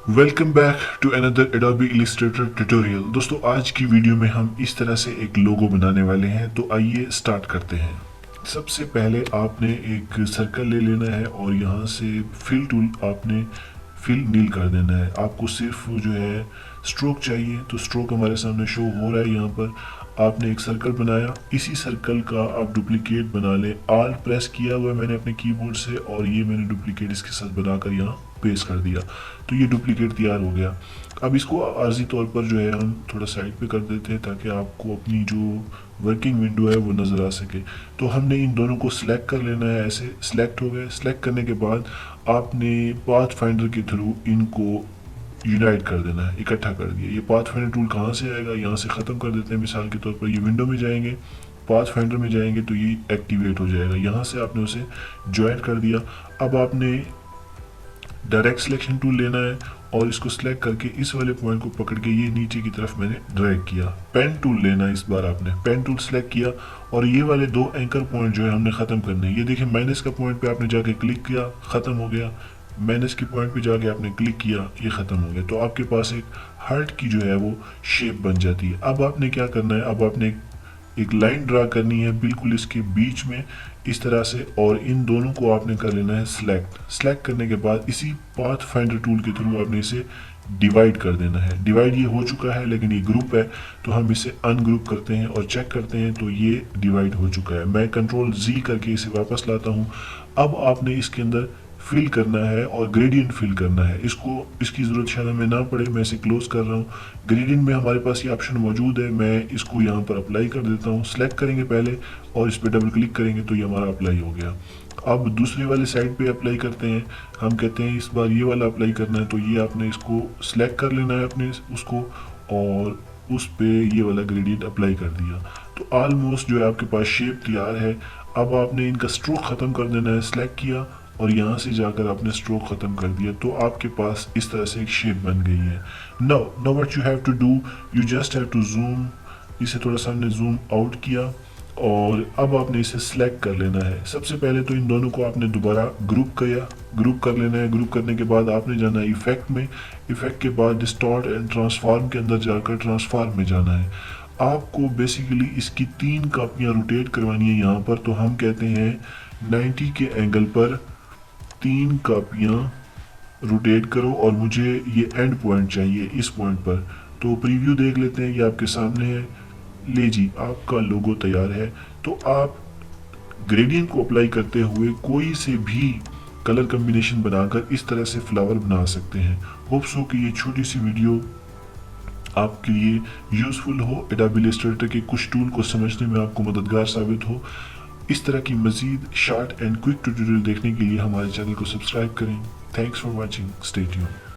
Welcome back to another Adobe Illustrator tutorial. दोस्तों, आज की वीडियो में हम इस तरह से एक लोगो बनाने वाले हैं, तो आइए स्टार्ट करते हैं। सबसे पहले आपने एक सर्कल ले लेना है और यहाँ से फिल टूल आपने फिल नील कर देना है। आपको सिर्फ जो है स्ट्रोक चाहिए, तो स्ट्रोक हमारे सामने शो हो रहा है। यहाँ पर आपने एक सर्कल बनाया, इसी सर्कल का आप डुप्लीकेट बना ले। आल्ट प्रेस किया हुआ है मैंने अपने कीबोर्ड से और ये मैंने डुप्लीकेट इसके साथ बनाकर यहाँ पेस्ट कर दिया, तो ये डुप्लीकेट तैयार हो गया। अब इसको आर्जी तौर पर जो है हम थोड़ा साइड पे कर देते हैं ताकि आपको अपनी जो वर्किंग विंडो है वो नज़र आ सके। तो हमने इन दोनों को सिलेक्ट कर लेना है। ऐसे सिलेक्ट हो गए। सिलेक्ट करने के बाद आपने पाथ फाइंडर के थ्रू इनको यूनाइट कर देना है, इकट्ठा कर दिया। ये पाथ फाइंडर टूल कहाँ से आएगा, यहाँ से ख़त्म कर देते हैं। मिसाल के तौर पर ये विंडो में जाएंगे, पाथ फाइंडर में जाएंगे तो ये एक्टिवेट हो जाएगा। यहाँ से आपने उसे ज्वाइन कर दिया। अब आपने डायरेक्ट सिलेक्शन टूल लेना है और इसको सिलेक्ट करके इस वाले पॉइंट को पकड़ के ये नीचे की तरफ मैंने ड्रैग किया। पेन टूल लेना है, इस बार आपने पेन टूल सिलेक्ट किया और ये वाले दो एंकर पॉइंट जो है हमने ख़त्म करने हैं। ये देखिए, माइनस का पॉइंट पे आपने जाके क्लिक किया, ख़त्म हो गया। माइनस के पॉइंट पे जाके आपने क्लिक किया, ये ख़त्म हो गया। तो आपके पास एक हार्ट की जो है वो शेप बन जाती है। अब आपने क्या करना है, अब आपने एक लाइन ड्रा करनी है बिल्कुल इसके बीच में इस तरह से, और इन दोनों को आपने कर लेना है सिलेक्ट। सिलेक्ट करने के बाद इसी पाथ फाइंडर टूल के थ्रू आपने इसे डिवाइड कर देना है। डिवाइड ये हो चुका है, लेकिन ये ग्रुप है तो हम इसे अनग्रुप करते हैं और चेक करते हैं, तो ये डिवाइड हो चुका है। मैं कंट्रोल Z करके इसे वापस लाता हूँ। अब आपने इसके अंदर फिल करना है और ग्रेडियंट फिल करना है। इसकी ज़रूरत शायद हमें ना पड़े, मैं इसे क्लोज कर रहा हूँ। ग्रेडियंट में हमारे पास ये ऑप्शन मौजूद है, मैं इसको यहाँ पर अप्लाई कर देता हूँ। सेलेक्ट करेंगे पहले और इस पर डबल क्लिक करेंगे तो ये हमारा अप्लाई हो गया। अब दूसरे वाले साइड पे अप्लाई करते हैं। हम कहते हैं इस बार ये वाला अप्लाई करना है, तो ये आपने इसको सिलेक्ट कर लेना है अपने उसको, और उस पे ये वाला ग्रेडियंट अप्लाई कर दिया। तो ऑलमोस्ट जो है आपके पास शेप तैयार है। अब आपने इनका स्ट्रोक ख़त्म कर देना है। सिलेक्ट किया और यहाँ से जाकर आपने स्ट्रोक ख़त्म कर दिया, तो आपके पास इस तरह से एक शेप बन गई है। Now what you have to do, you just have to zoom. इसे थोड़ा सा हमने जूम आउट किया और अब आपने इसे सिलेक्ट कर लेना है। सबसे पहले तो इन दोनों को आपने दोबारा ग्रुप कर लेना है। ग्रुप करने के बाद आपने जाना है इफेक्ट में। इफेक्ट के बाद डिस्टॉर्ट एंड ट्रांसफॉर्म के अंदर जाकर ट्रांसफॉर्म में जाना है। आपको बेसिकली इसकी 3 कापियाँ रोटेट करवानी है यहाँ पर, तो हम कहते हैं 90 के एंगल पर 3 कापियाँ रोटेट करो और मुझे ये एंड पॉइंट चाहिए इस पॉइंट पर। तो प्रीव्यू देख लेते हैं, ये आपके सामने है। ले जी, आपका लोगो तैयार है। तो आप ग्रेडियंट को अप्लाई करते हुए कोई से भी कलर कम्बिनेशन बनाकर इस तरह से फ्लावर बना सकते हैं। होप्स हो कि ये छोटी सी वीडियो आपके लिए यूज़फुल हो, एडोबी इलस्ट्रेटर के कुछ टूल को समझने में आपको मददगार साबित हो। इस तरह की मज़ीद शॉर्ट एंड क्विक ट्यूटोरियल देखने के लिए हमारे चैनल को सब्सक्राइब करें। Thanks for watching, stay tuned.